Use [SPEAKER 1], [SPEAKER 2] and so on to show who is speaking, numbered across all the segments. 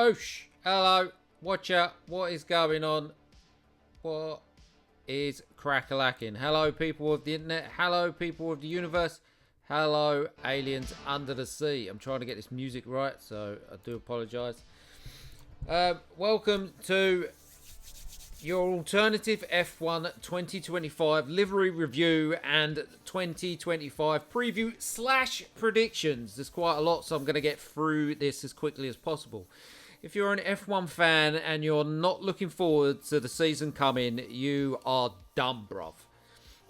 [SPEAKER 1] Boosh! Hello, watch out, what is going on? What is crack-a-lacking? Hello, people of the internet. Hello, people of the universe. Hello, aliens under the sea. I'm trying to get this music right, so I do apologise. Welcome to your alternative F1 2025 livery review and 2025 preview / predictions. There's quite a lot, so I'm going to get through this as quickly as possible. If you're an F1 fan and you're not looking forward to the season coming, you are dumb, bruv.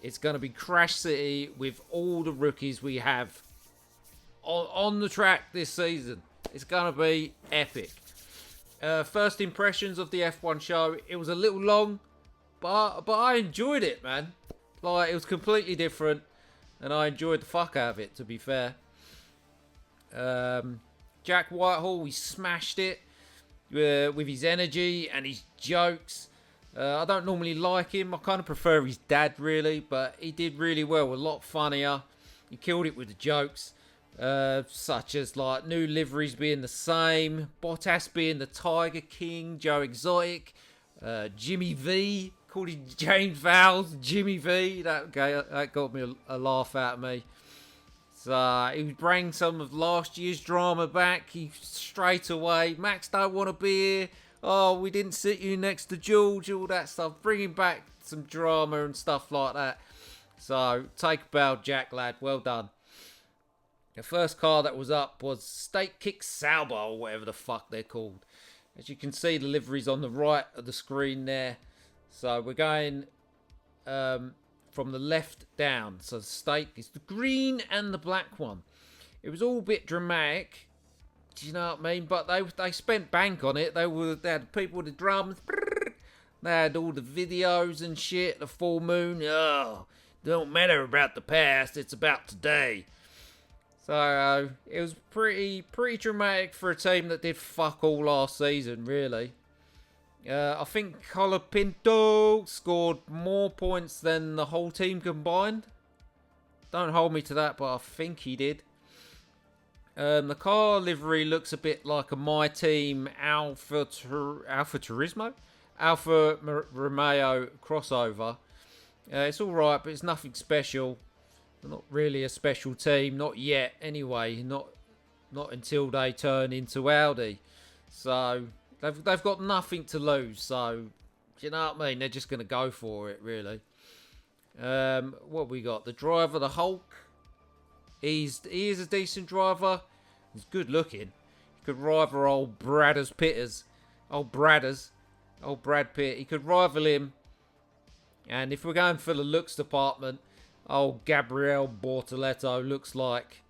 [SPEAKER 1] It's going to be Crash City with all the rookies we have on the track this season. It's going to be epic. First impressions of the F1 show. It was a little long, but I enjoyed it, man. Like, it was completely different, and I enjoyed the fuck out of it, to be fair. Jack Whitehall, he smashed it with his energy and his jokes. I don't normally like him. I kind of prefer his dad, really, but he did really well. A lot funnier. He killed it with the jokes. Such as like new liveries being the same, Bottas being the Tiger King, Joe Exotic, Jimmy V, called him James Vowles, Jimmy V. That got me a laugh out of me. So he bring some of last year's drama back. He straight away, Max don't want to be here. Oh, we didn't sit you next to George, all that stuff. Bringing back some drama and stuff like that. So take a bow, Jack, lad. Well done. The first car that was up was Steak Kick Sauber, or whatever the fuck they're called. As you can see, the livery's on the right of the screen there. So we're going from the left down. So the Steak is the green and the black one. It was all a bit dramatic. Do you know what I mean? But they spent bank on it. They had people with the drums. They had all the videos and shit. The full moon. Oh, don't matter about the past. It's about today. So, it was pretty dramatic for a team that did fuck all last season, really. I think Colapinto scored more points than the whole team combined. Don't hold me to that, but I think he did. The car livery looks a bit like a My Team Alfa Turismo? Alfa Romeo crossover. It's alright, but it's nothing special. Not really a special team, not yet anyway, not until they turn into Audi. So they've got nothing to lose, so you know what I mean, they're just going to go for it, really. What we got? The driver, the Hulk. He is a decent driver. He's good looking. He could rival old Brad Pitt. He could rival him. And if we're going for the looks department, old Gabriel Bortoletto looks like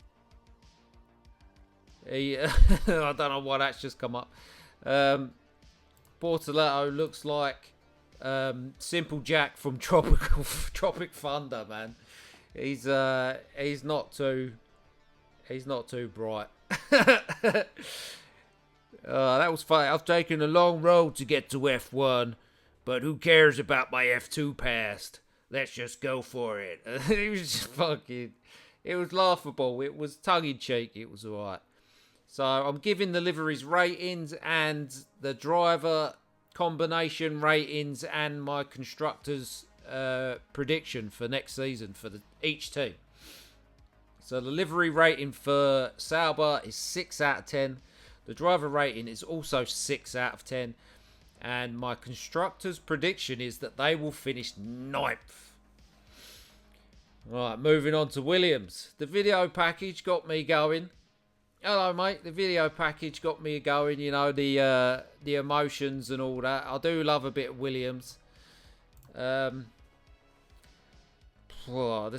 [SPEAKER 1] he. I don't know why that's just come up. Bortoletto looks like Simple Jack from Tropic Thunder, man. He's not too bright. That was funny. I've taken a long road to get to F1, but who cares about my F2 past? Let's just go for it. It was just fucking. It was laughable. It was tongue-in-cheek. It was alright. So I'm giving the liveries ratings and the driver combination ratings and my constructor's prediction for next season for each team. So the livery rating for Sauber is 6 out of 10. The driver rating is also 6 out of 10. And my constructor's prediction is that they will finish 9th. Right, moving on to Williams. The video package got me going. Hello, mate. The video package got me going. You know, the emotions and all that. I do love a bit of Williams. The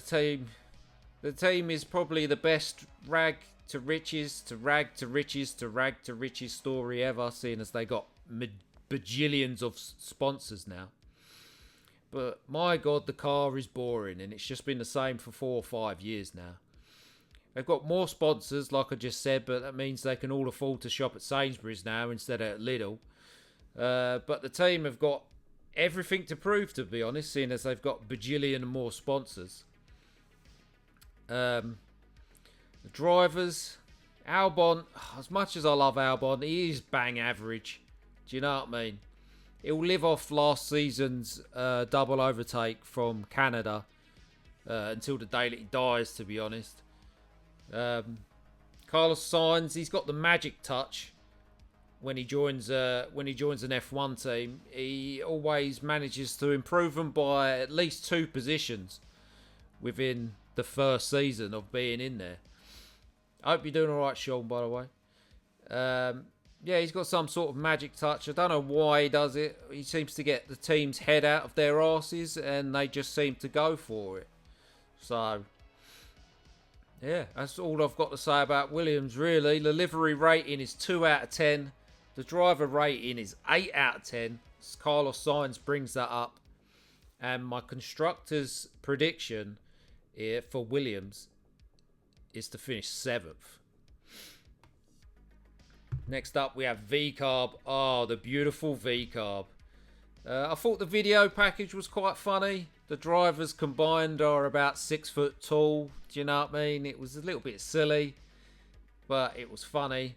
[SPEAKER 1] team is probably the best rag to riches story ever, seeing as they got bajillions of sponsors now. But my God, the car is boring, and it's just been the same for 4 or 5 years now. They've got more sponsors, like I just said, but that means they can all afford to shop at Sainsbury's now instead of at Lidl. But the team have got everything to prove, to be honest, seeing as they've got bajillion and more sponsors. The drivers, Albon, as much as I love Albon, he is bang average. Do you know what I mean? He'll live off last season's double overtake from Canada until the day that he dies, to be honest. Carlos Sainz, he's got the magic touch when he joins an F1 team. He always manages to improve them by at least 2 positions within the first season of being in there. I hope you're doing all right, Sean, by the way. Yeah, he's got some sort of magic touch. I don't know why he does it. He seems to get the team's head out of their arses and they just seem to go for it. So, yeah, that's all I've got to say about Williams, really. The livery rating is 2 out of 10. The driver rating is 8 out of 10. Carlos Sainz brings that up. And my constructor's prediction here for Williams is to finish 7th. Next up, we have V-Carb. Oh, the beautiful V-Carb. I thought the video package was quite funny. The drivers combined are about 6 foot tall. Do you know what I mean? It was a little bit silly, but it was funny.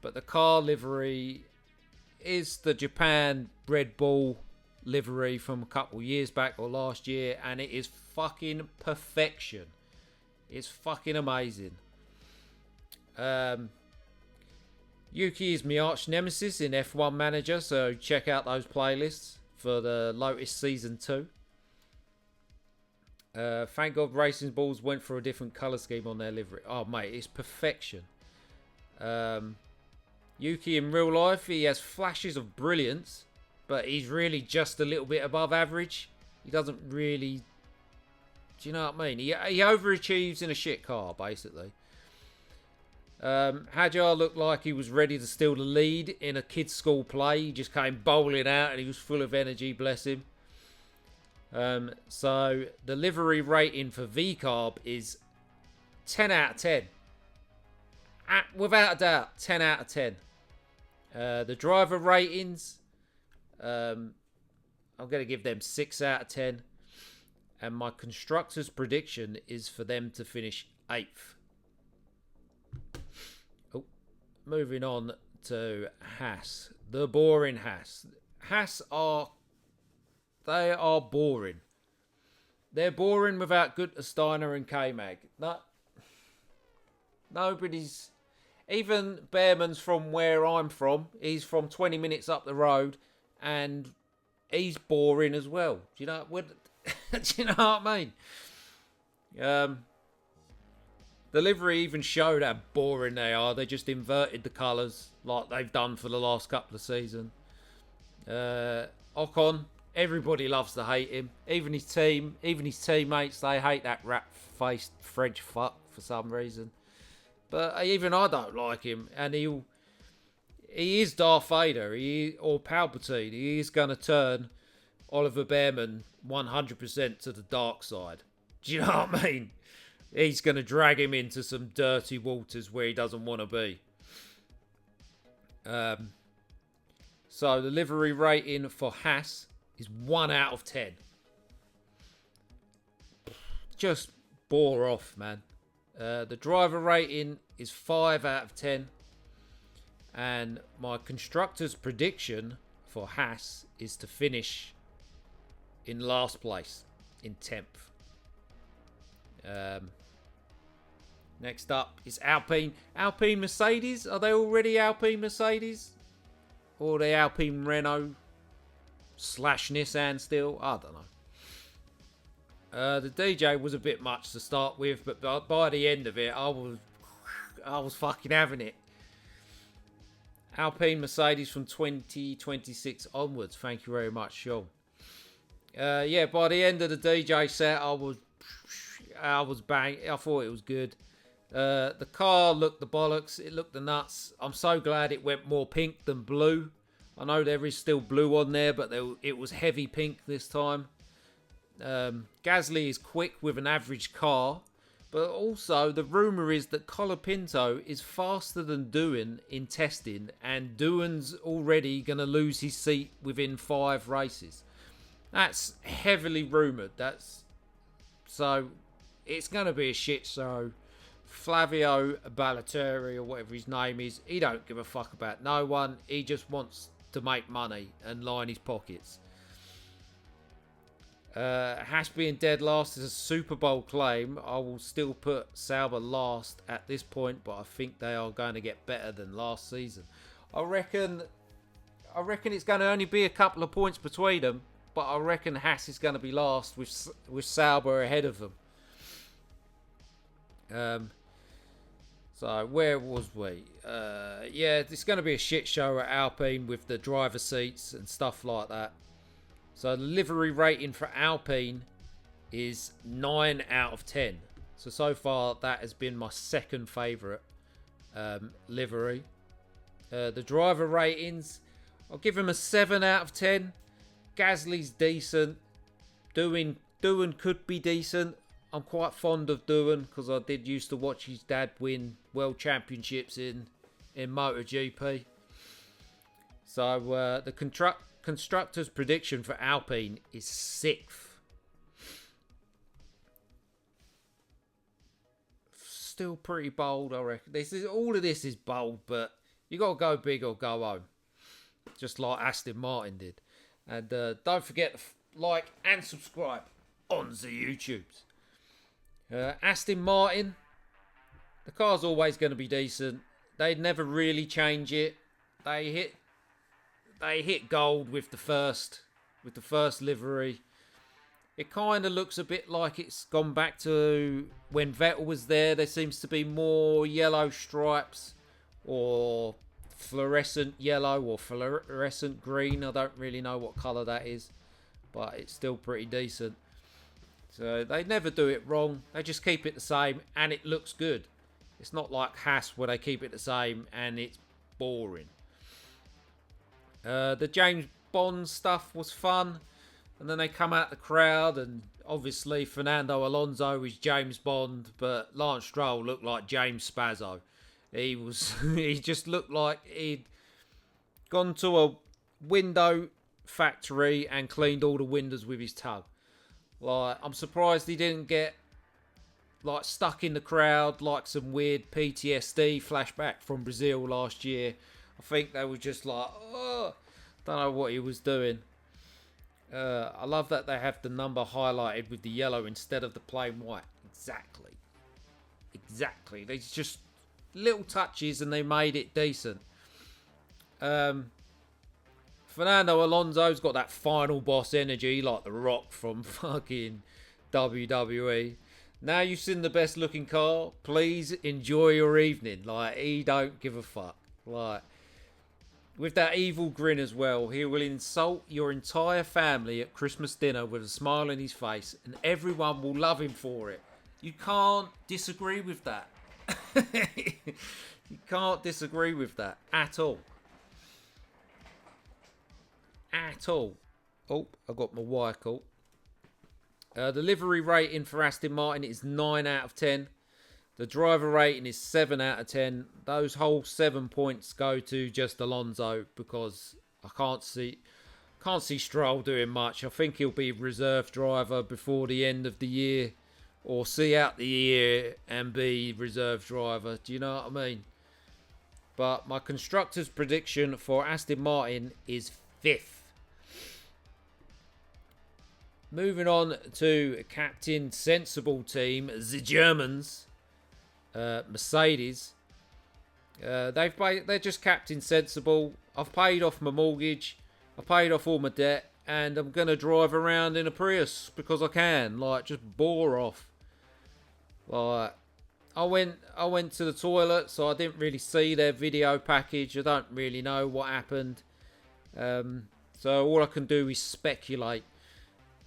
[SPEAKER 1] But the car livery is the Japan Red Bull livery from a couple years back or last year, and it is fucking perfection. It's fucking amazing. Yuki is my arch nemesis in F1 Manager, so check out those playlists for the Lotus Season 2. Thank God Racing Balls went for a different colour scheme on their livery. Oh, mate, it's perfection. Yuki in real life, he has flashes of brilliance, but he's really just a little bit above average. He doesn't really... Do you know what I mean? He overachieves in a shit car, basically. Hadjar looked like he was ready to steal the lead in a kids' school play. He just came bowling out and he was full of energy, bless him. So the livery rating for V-Carb is 10 out of 10. Without a doubt, 10 out of 10. The driver ratings, I'm going to give them 6 out of 10. And my constructor's prediction is for them to finish 8th. Moving on to Haas. The boring Haas. Haas are boring. They're boring without Gunther Steiner and K-Mag. Nobody's... Even Behrman's from where I'm from. He's from 20 minutes up the road. And he's boring as well. Do you know what I mean? The livery even showed how boring they are. They just inverted the colours like they've done for the last couple of seasons. Ocon, everybody loves to hate him. Even his team, even his teammates, they hate that rat-faced French fuck for some reason. But even I don't like him. And he is Darth Vader or Palpatine. He is going to turn Oliver Behrman 100% to the dark side. Do you know what I mean? He's going to drag him into some dirty waters where he doesn't want to be. So the livery rating for Haas is 1 out of 10. Just bore off, man. The driver rating is 5 out of 10. And my constructor's prediction for Haas is to finish in last place, in 10th. Next up is Alpine. Alpine Mercedes. Are they already Alpine Mercedes? Or are they Alpine Renault / Nissan still? I don't know. The DJ was a bit much to start with, but by the end of it, I was fucking having it. Alpine Mercedes from 2026 onwards. Thank you very much, Sean. Yeah, by the end of the DJ set, I was bang. I thought it was good. The car looked the bollocks. It looked the nuts. I'm so glad it went more pink than blue. I know there is still blue on there, but it was heavy pink this time. Gasly is quick with an average car, but also the rumour is that Colapinto is faster than Doohan in testing, and Doohan's already going to lose his seat within 5 races. That's heavily rumoured. So it's going to be a shit show Flavio Ballateri, or whatever his name is, he don't give a fuck about no one. He just wants to make money and line his pockets. Haas being dead last is a Super Bowl claim. I will still put Sauber last at this point, but I think they are going to get better than last season. I reckon it's going to only be a couple of points between them, but I reckon Haas is going to be last with Sauber ahead of them. So where was we? Yeah, it's going to be a shit show at Alpine with the driver seats and stuff like that. So the livery rating for Alpine is 9 out of 10. So far that has been my second favourite livery. The driver ratings, I'll give him a 7 out of 10. Gasly's decent. Doohan could be decent. I'm quite fond of Doohan because I did used to watch his dad win world championships in MotoGP. So the constructor's prediction for Alpine is 6th. Still pretty bold, I reckon. All of this is bold, but you got to go big or go home. Just like Aston Martin did. And don't forget to like and subscribe on the YouTubes. Aston Martin, the car's always going to be decent. They'd never really change it. They hit gold with the first livery. It kind of looks a bit like it's gone back to when Vettel was there. There seems to be more yellow stripes or fluorescent yellow or fluorescent green. I don't really know what colour that is, but it's still pretty decent. So they never do it wrong. They just keep it the same and it looks good. It's not like Haas where they keep it the same and it's boring. The James Bond stuff was fun. And then they come out the crowd and obviously Fernando Alonso is James Bond, but Lance Stroll looked like James Spazzo. He just looked like he'd gone to a window factory and cleaned all the windows with his tongue. Like, I'm surprised he didn't get like stuck in the crowd like some weird PTSD flashback from Brazil last year. I think they were just like, oh, don't know what he was doing. I love that they have the number highlighted with the yellow instead of the plain white. Exactly. There's just little touches and they made it decent. Fernando Alonso's got that final boss energy like The Rock from fucking WWE. Now you've seen the best looking car, please enjoy your evening. Like, he don't give a fuck. Like, with that evil grin as well, he will insult your entire family at Christmas dinner with a smile on his face, and everyone will love him for it. You can't disagree with that. You can't disagree with that at all. At all. Oh, I got my wire caught. The livery rating for Aston Martin is 9 out of 10. The driver rating is 7 out of 10. Those whole 7 points go to just Alonso because I can't see Stroll doing much. I think he'll be reserve driver before the end of the year, or see out the year and be reserve driver. Do you know what I mean? But my constructor's prediction for Aston Martin is 5th. Moving on to Captain Sensible team, the Germans. Mercedes. They're just Captain Sensible. I've paid off my mortgage. I've paid off all my debt. And I'm going to drive around in a Prius because I can. Like, just bore off. Like, I went to the toilet, so I didn't really see their video package. I don't really know what happened. So all I can do is speculate.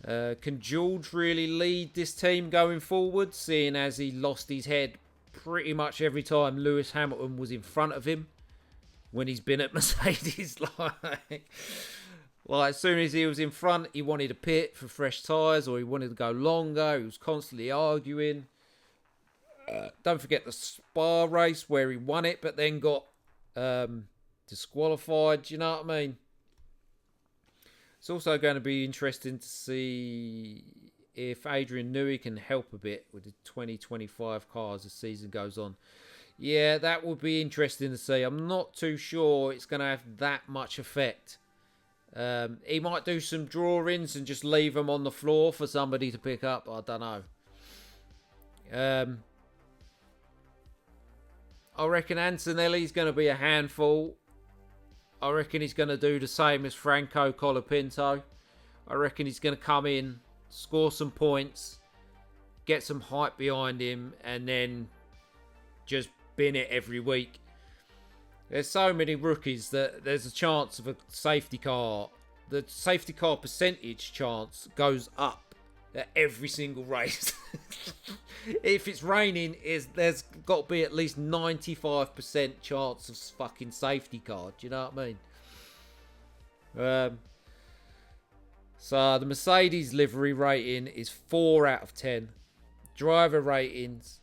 [SPEAKER 1] Can George really lead this team going forward, seeing as he lost his head pretty much every time Lewis Hamilton was in front of him when he's been at Mercedes? Like as soon as he was in front, he wanted a pit for fresh tyres, or he wanted to go longer. He was constantly arguing. Don't forget the Spa race where he won it but then got disqualified. Do you know what I mean? It's also going to be interesting to see if Adrian Newey can help a bit with the 2025 cars as the season goes on. Yeah, that would be interesting to see. I'm not too sure it's going to have that much effect. He might do some drawings and just leave them on the floor for somebody to pick up. I don't know. I reckon Antonelli's going to be a handful. I reckon he's going to do the same as Franco Colapinto. I reckon he's going to come in, score some points, get some hype behind him, and then just bin it every week. There's so many rookies that there's a chance of a safety car. The safety car percentage chance goes up at every single race. If it's raining, there's got to be at least 95% chance of fucking safety car. Do you know what I mean? So the Mercedes livery rating is 4 out of 10. Driver ratings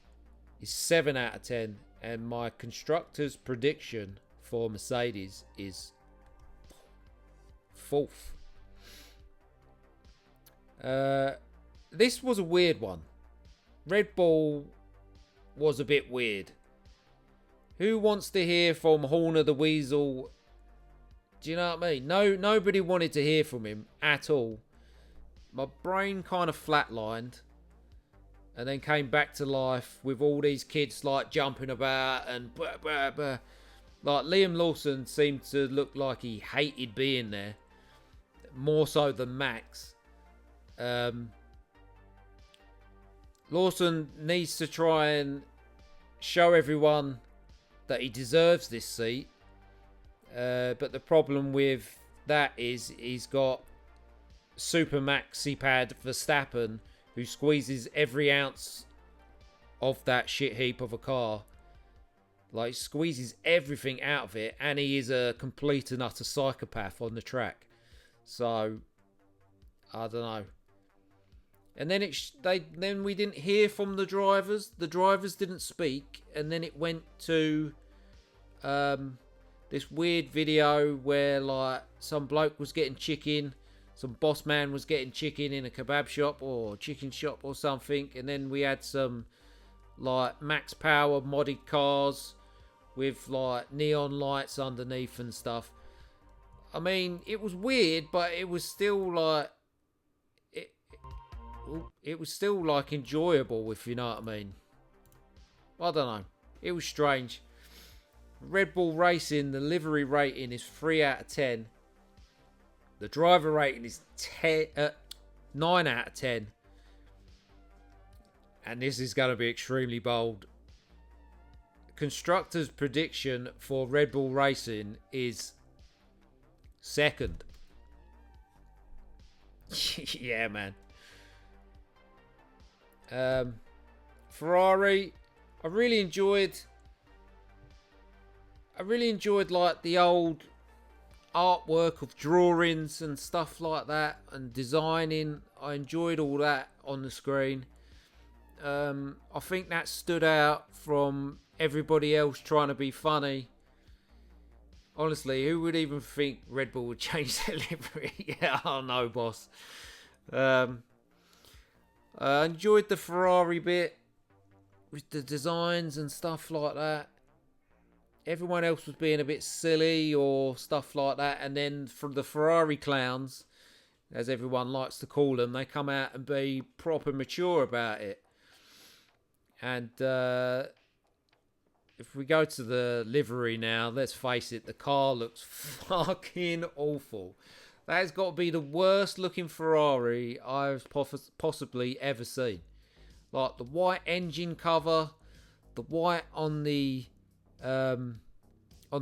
[SPEAKER 1] is 7 out of 10. And my constructor's prediction for Mercedes is 4th. This was a weird one. Red Bull was a bit weird. Who wants to hear from Horner the Weasel? Do you know what I mean? Nobody wanted to hear from him at all. My brain kind of flatlined. And then came back to life with all these kids like jumping about and blah, blah, blah. Like Liam Lawson seemed to look like he hated being there. More so than Max. Lawson needs to try and show everyone that he deserves this seat. But the problem with that is he's got Super Maxi Pad Verstappen, who squeezes every ounce of that shit heap of a car. Like, squeezes everything out of it, and he is a complete and utter psychopath on the track. So, I don't know. And then then we didn't hear from the drivers. The drivers didn't speak, and then it went to this weird video where like some bloke was getting chicken. Some boss man was getting chicken in a kebab shop or chicken shop or something. And then we had some like max power modded cars with like neon lights underneath and stuff. I mean, it was weird, but it was still like it was still like enjoyable, if you know what I mean. I don't know. It was strange. Red Bull Racing, the livery rating is 3 out of 10. The driver rating is 9 out of 10. And this is going to be extremely bold. Constructor's prediction for Red Bull Racing is 2nd. Yeah, man. Ferrari, I really enjoyed like the old artwork of drawings and stuff like that and designing. I enjoyed all that on the screen. I think that stood out from everybody else trying to be funny. Honestly, who would even think Red Bull would change their livery? Yeah, I know, boss. I enjoyed the Ferrari bit with the designs and stuff like that. Everyone else was being a bit silly or stuff like that. And then from the Ferrari clowns, as everyone likes to call them, they come out and be proper mature about it. And if we go to the livery now, let's face it, the car looks fucking awful. That has got to be the worst looking Ferrari I've possibly ever seen. Like the white engine cover, the white on the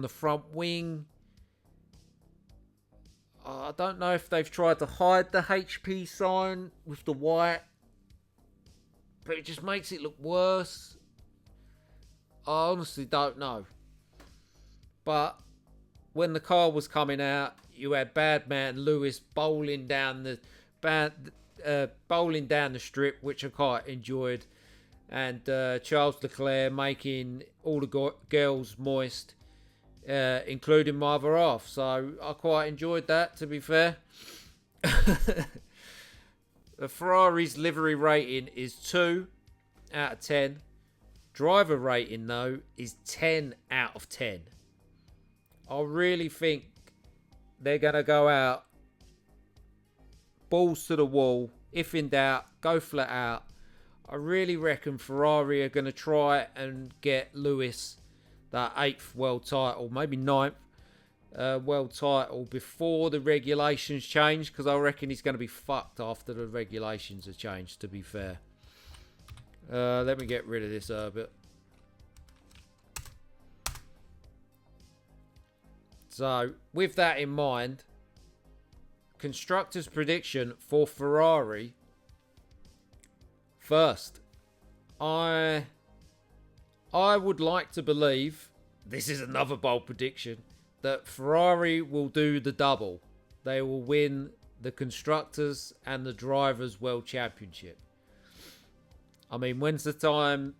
[SPEAKER 1] front wing. I don't know if they've tried to hide the HP sign with the white, but it just makes it look worse. I honestly don't know. But when the car was coming out, you had Badman Lewis bowling down the strip, which I quite enjoyed, and Charles Leclerc making all the girls moist, including my other half. So I quite enjoyed that, to be fair. Ferrari's livery rating is 2 out of 10. Driver rating, though, is 10 out of 10. I really think they're going to go out balls to the wall. If in doubt, go flat out. I really reckon Ferrari are going to try and get Lewis that 8th world title, maybe 9th world title before the regulations change, because I reckon he's going to be fucked after the regulations are changed, to be fair. Let me get rid of this bit. So, with that in mind, constructors' prediction for Ferrari. First, I would like to believe, this is another bold prediction, that Ferrari will do the double. They will win the Constructors and the Drivers' World Championship. I mean, when's the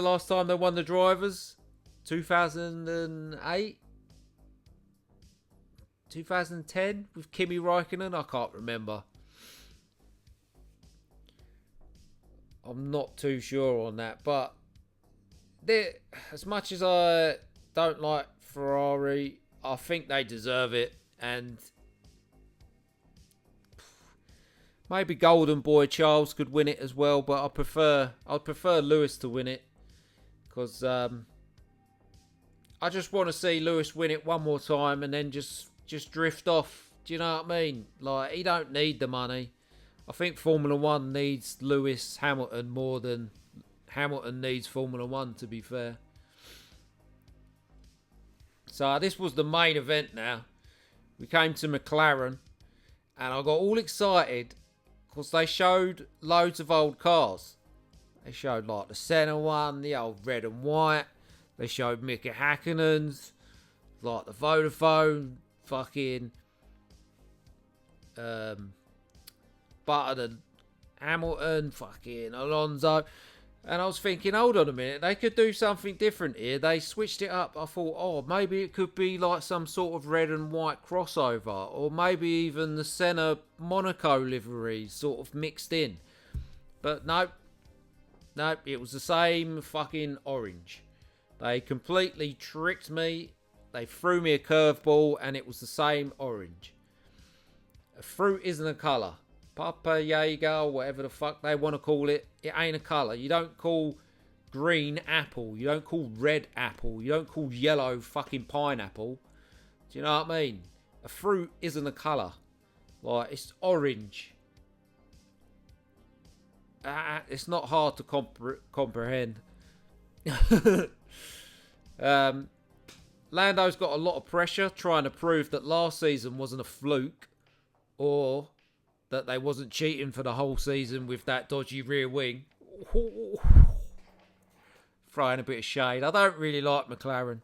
[SPEAKER 1] last time they won the Drivers? 2008? 2010 with Kimi Räikkönen? I can't remember. I'm not too sure on that, but as much as I don't like Ferrari, I think they deserve it, and maybe Golden Boy Charles could win it as well, but I'd prefer Lewis to win it, because I just want to see Lewis win it one more time and then just drift off. Do you know what I mean? Like, he don't need the money. I think Formula 1 needs Lewis Hamilton more than Hamilton needs Formula 1, to be fair. So this was the main event now. We came to McLaren, and I got all excited because they showed loads of old cars. They showed like the Senna one, the old red and white. They showed Mika Häkkinen's, like the Vodafone, fucking Button and Hamilton, fucking Alonso. And I was thinking, hold on a minute, they could do something different here. They switched it up. I thought, oh, maybe it could be like some sort of red and white crossover, or maybe even the Senna Monaco livery sort of mixed in. But nope, it was the same fucking orange. They completely tricked me. They threw me a curveball, and it was the same orange. A fruit isn't a colour. Papaya, whatever the fuck they want to call it, it ain't a colour. You don't call green apple. You don't call red apple. You don't call yellow fucking pineapple. Do you know what I mean? A fruit isn't a colour. Like, it's orange. It's not hard to comprehend. Lando's got a lot of pressure trying to prove that last season wasn't a fluke, or that they wasn't cheating for the whole season with that dodgy rear wing. Throwing a bit of shade. I don't really like McLaren.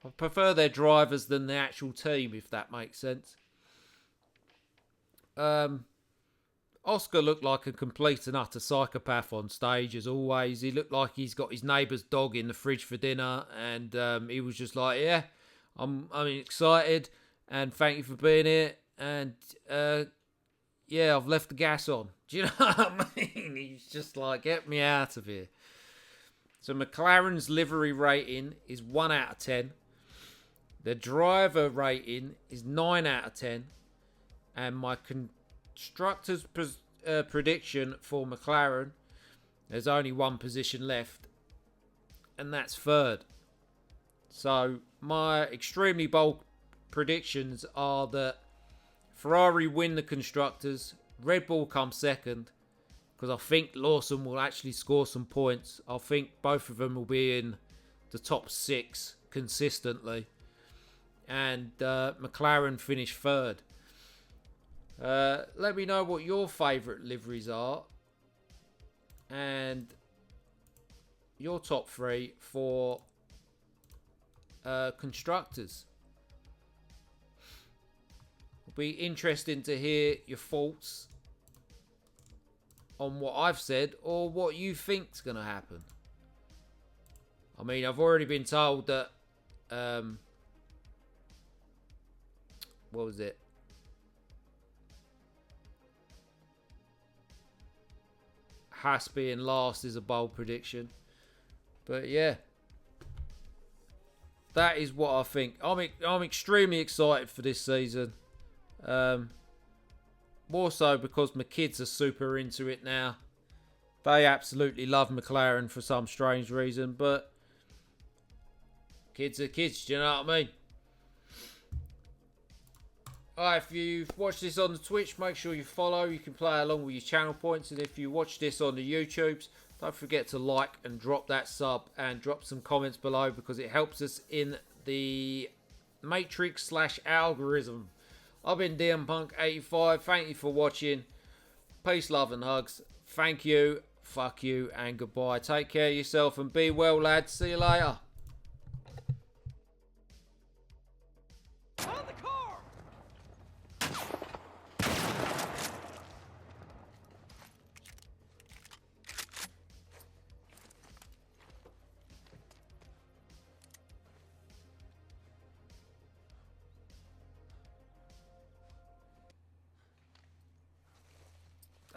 [SPEAKER 1] I prefer their drivers than the actual team, if that makes sense. Oscar looked like a complete and utter psychopath on stage, as always. He looked like he's got his neighbour's dog in the fridge for dinner, and he was just like, yeah, I'm excited, and thank you for being here, and yeah, I've left the gas on. Do you know what I mean? He's just like, get me out of here. So McLaren's livery rating is 1 out of 10. The driver rating is 9 out of 10. And my constructor's prediction for McLaren, there's only one position left, and that's third. So my extremely bold predictions are that Ferrari win the Constructors, Red Bull come second, because I think Lawson will actually score some points. I think both of them will be in the top 6 consistently, and McLaren finish third. Let me know what your favourite liveries are, and your top 3 for Constructors. Be interesting to hear your thoughts on what I've said, or what you think's going to happen. I mean, I've already been told that what was it? Haas being last is a bold prediction. But yeah, that is what I think. I'm extremely excited for this season. More so because my kids are super into it now. They absolutely love McLaren for some strange reason, but kids are kids, do you know what I mean? Alright, if you've watched this on the Twitch, make sure you follow. You can play along with your channel points. And if you watch this on the YouTubes, don't forget to like and drop that sub and drop some comments below because it helps us in the matrix / algorithm. I've been DMPunk85. Thank you for watching. Peace, love and hugs. Thank you, fuck you, and goodbye. Take care of yourself and be well, lads. See you later.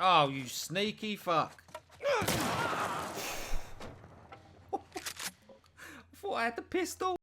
[SPEAKER 1] Oh, you sneaky fuck. I thought I had the pistol.